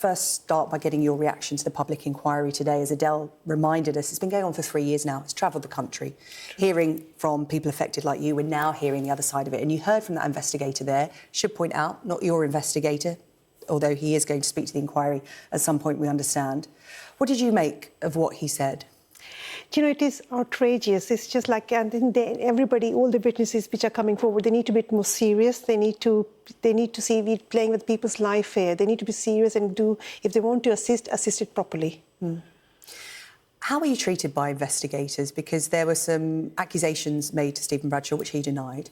first start by getting your reaction to the public inquiry today. As Adele reminded us, it's been going on for 3 years now. It's travelled the country, hearing from people affected like you. We're now hearing the other side of it. And you heard from that investigator there. Should point out, not your investigator, although he is going to speak to the inquiry at some point, we understand. What did you make of what he said? Do you know, it is outrageous. It's just like, and everybody, all the witnesses which are coming forward, they need to be more serious. They need to see we're playing with people's life here. They need to be serious and do, if they want to assist it properly. Mm. How were you treated by investigators? Because there were some accusations made to Stephen Bradshaw, which he denied,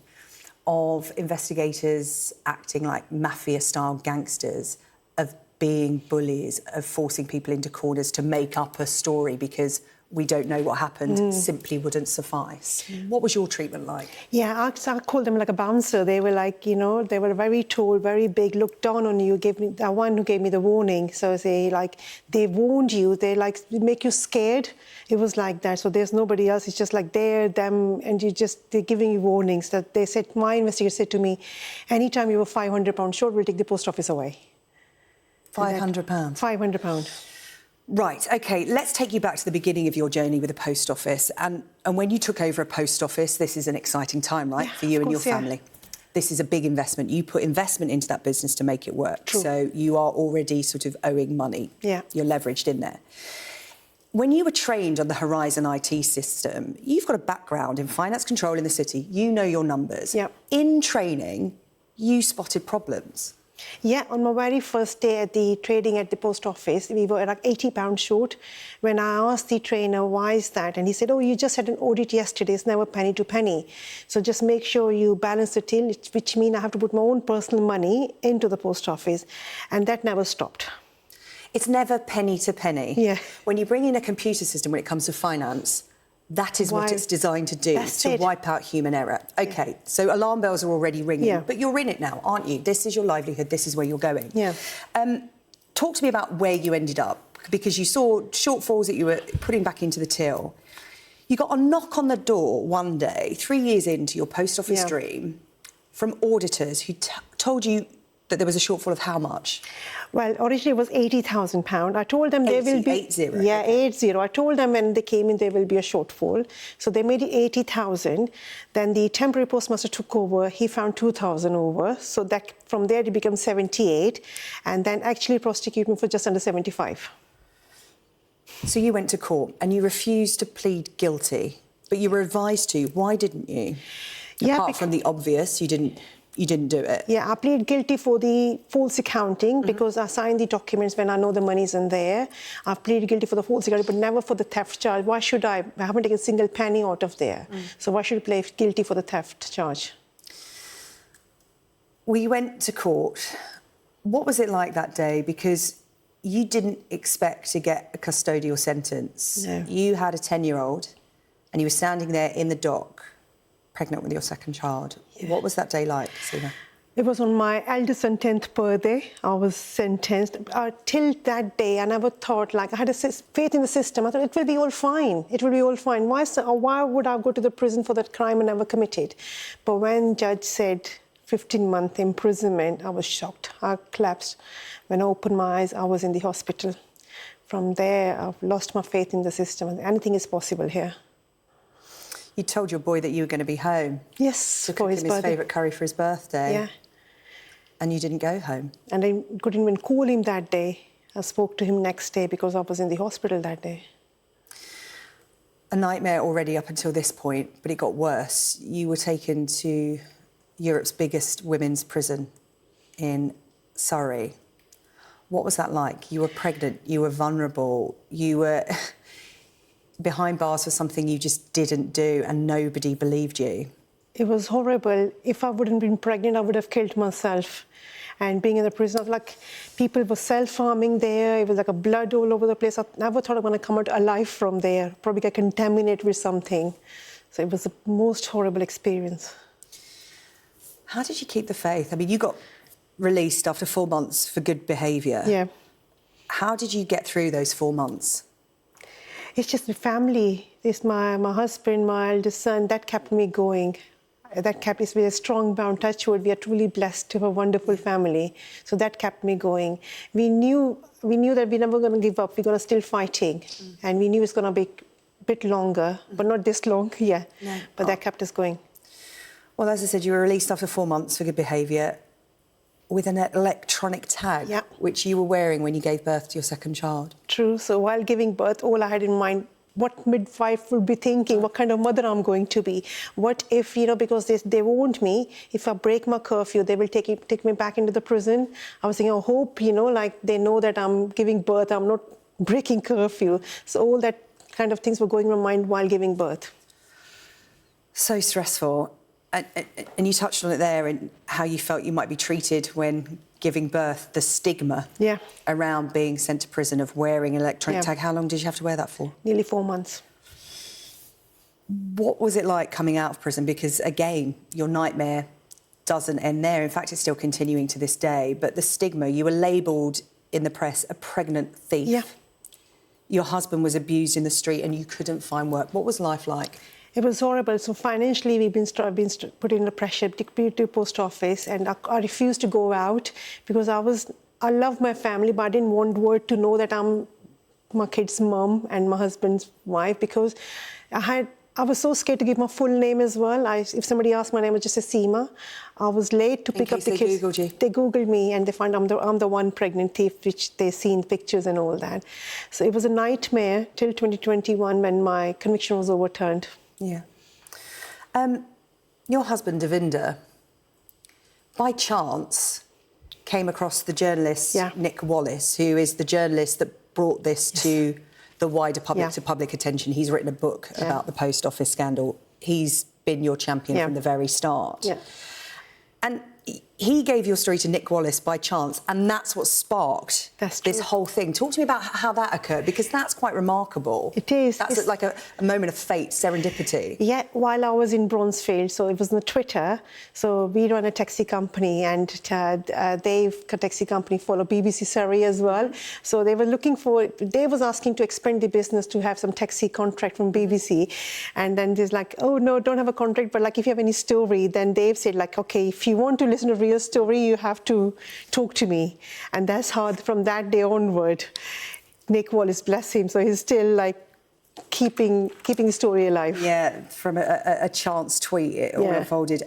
of investigators acting like mafia-style gangsters, of being bullies, of forcing people into corners to make up a story because we don't know what happened, simply wouldn't suffice. What was your treatment like? Yeah, I called them like a bouncer. They were like, you know, they were very tall, very big, looked down on you, gave me the one who gave me the warning. So they warned you, they like make you scared. It was like that. So there's nobody else. It's just like them, and they're giving you warnings. That they said, my investigator said to me, anytime you were £500 short, we'll take the post office away. £500? £500. Right, OK, let's take you back to the beginning of your journey with the post office. And when you took over a post office, this is an exciting time, right, for you and your family. This is a big investment. You put investment into that business to make it work. True. So you are already sort of owing money. Yeah. You're leveraged in there. When you were trained on the Horizon IT system, you've got a background in finance control in the city. You know your numbers. Yeah. In training, you spotted problems. Yeah, on my very first day at the trading at the post office, we were like £80 short. When I asked the trainer, why is that? And he said, oh, you just had an audit yesterday, it's never penny to penny. So just make sure you balance the till, which means I have to put my own personal money into the post office. And that never stopped. It's never penny to penny. Yeah. When you bring in a computer system when it comes to finance, that is what it's designed to do, wipe out human error. OK, so alarm bells are already ringing, but you're in it now, aren't you? This is your livelihood, this is where you're going. Yeah. Talk to me about where you ended up, because you saw shortfalls that you were putting back into the till. You got a knock on the door one day, 3 years into your post office dream, from auditors who told you that there was a shortfall of how much? Well, originally it was £80,000. I told them there will be... 80? Yeah, 80. I told them when they came in there will be a shortfall. So they made it 80,000. Then the temporary postmaster took over. He found 2,000 over. So that from there it became 78. And then actually prosecuted me for just under 75. So you went to court and you refused to plead guilty, but you were advised to. Why didn't you? Apart from the obvious, you didn't do it. Yeah, I plead guilty for the false accounting because I signed the documents when I know the money isn't there. I've pleaded guilty for the false accounting, but never for the theft charge. Why should I? I haven't taken a single penny out of there. So why should I plead guilty for the theft charge? We went to court. What was it like that day? Because you didn't expect to get a custodial sentence. No. You had a 10-year-old and you were standing there in the dock, pregnant with your second child. Yeah. What was that day like, Seema? It was on my eldest son's 10th birthday. I was sentenced. Till that day, I never thought, like, I had a faith in the system. I thought, it will be all fine. It will be all fine. Why would I go to the prison for that crime I never committed? But when judge said 15-month imprisonment, I was shocked. I collapsed. When I opened my eyes, I was in the hospital. From there, I've lost my faith in the system. Anything is possible here. You told your boy that you were going to be home. Yes, to cook him his favourite curry for his birthday. Yeah. And you didn't go home. And I couldn't even call him that day. I spoke to him next day because I was in the hospital that day. A nightmare already up until this point, but it got worse. You were taken to Europe's biggest women's prison in Surrey. What was that like? You were pregnant, you were vulnerable, you were behind bars for something you just didn't do and nobody believed you. It was horrible. If I wouldn't been pregnant, I would have killed myself. And being in the prison, like, people were self-harming there. It was like a blood all over the place. I never thought I was going to come out alive from there. Probably get contaminated with something. So it was the most horrible experience. How did you keep the faith? I mean, you got released after 4 months for good behaviour. Yeah. How did you get through those 4 months? It's just the family. It's my husband, my eldest son, that kept me going. That kept us with a strong bound. Touch wood, we are truly blessed to have a wonderful family. So that kept me going. We knew we knew that we're never going to give up. We're going to still fighting. And we knew it's going to be a bit longer, but not this long, yeah. No. But that kept us going. Well, as I said, you were released after 4 months for good behaviour with an electronic tag, Yeah. which you were wearing when you gave birth to your second child. True. So while giving birth, all I had in mind, what midwife would be thinking, what kind of mother I'm going to be. What if, because they warned me, if I break my curfew, they will take me back into the prison. I was thinking, I hope, like they know that I'm giving birth, I'm not breaking curfew. So all that kind of things were going in my mind while giving birth. So stressful. And you touched on it there and how you felt you might be treated when giving birth, the stigma around being sent to prison of wearing an electronic tag. How long did you have to wear that for? Nearly 4 months. What was it like coming out of prison? Because, again, your nightmare doesn't end there. In fact, it's still continuing to this day. But the stigma, you were labelled in the press a pregnant thief. Yeah. Your husband was abused in the street and you couldn't find work. What was life like? It was horrible. So financially, we've been put in the pressure to post office, and I refused to go out because I love my family, but I didn't want word to know that I'm my kid's mum and my husband's wife, because I was so scared to give my full name as well. If somebody asked my name, I would just say Seema. I was late to pick up the kids. Googled you. They Googled me and they find I'm the one pregnant thief, which they seen pictures and all that. So it was a nightmare till 2021 when my conviction was overturned. Yeah. Your husband, Davinder, by chance came across the journalist Nick Wallace, who is the journalist that brought this to the wider public, to public attention. He's written a book about the post office scandal. He's been your champion from the very start. Yeah. And he gave your story to Nick Wallace by chance, and that's what sparked this whole thing. Talk to me about how that occurred, because that's quite remarkable. It is. That's like a moment of fate, serendipity. Yeah, while I was in Bronzefield, so it was on Twitter. So we run a taxi company, and they've a taxi company follow BBC Surrey as well. So they were they was asking to expand the business to have some taxi contract from BBC. And then there's like, oh no, don't have a contract, but like if you have any story, then they've said like, okay, if you want to listen to real story, you have to talk to me. And that's how, from that day onward, Nick Wallace, bless him, so he's still like keeping the story alive. Yeah, from a chance tweet, it all unfolded.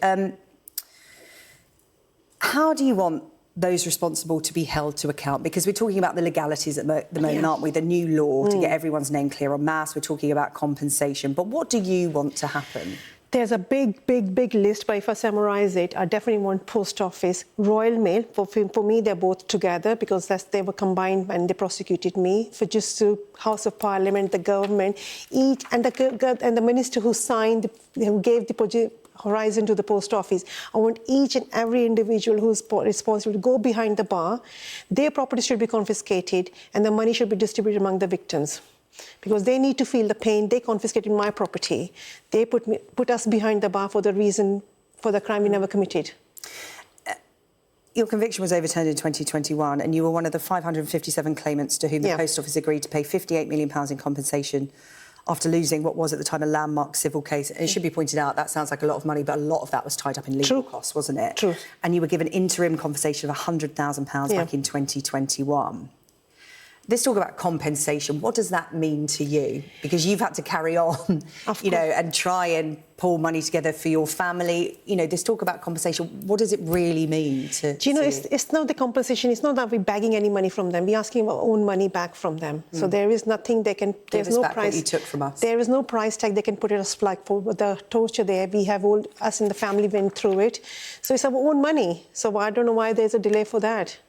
How do you want those responsible to be held to account? Because we're talking about the legalities at the moment, aren't we? The new law to get everyone's name clear on mass. We're talking about compensation. But what do you want to happen? There's a big list, but if I summarise it, I definitely want Post Office, Royal Mail. For me, they're both together because they were combined when they prosecuted me. For just the House of Parliament, the government, and the minister who gave the horizon to the Post Office. I want each and every individual who's responsible to go behind the bar. Their property should be confiscated and the money should be distributed among the victims. Because they need to feel the pain. They confiscated my property. They put us behind the bar for the crime we never committed. Your conviction was overturned in 2021 and you were one of the 557 claimants to whom the Post Office agreed to pay £58 million in compensation after losing what was at the time a landmark civil case. And it should be pointed out, that sounds like a lot of money, but a lot of that was tied up in legal costs, wasn't it? True. And you were given interim compensation of £100,000 back in 2021. Let's talk about compensation. What does that mean to you? Because you've had to carry on, and try and pull money together for your family. This talk about compensation, what does it really mean to you? It's not the compensation. It's not that we're begging any money from them. We're asking our own money back from them. So there is nothing they can... There's no price what you took from us. There is no price tag they can put it as like for the torture there. We have all, us in the family went through it. So it's our own money. So I don't know why there's a delay for that.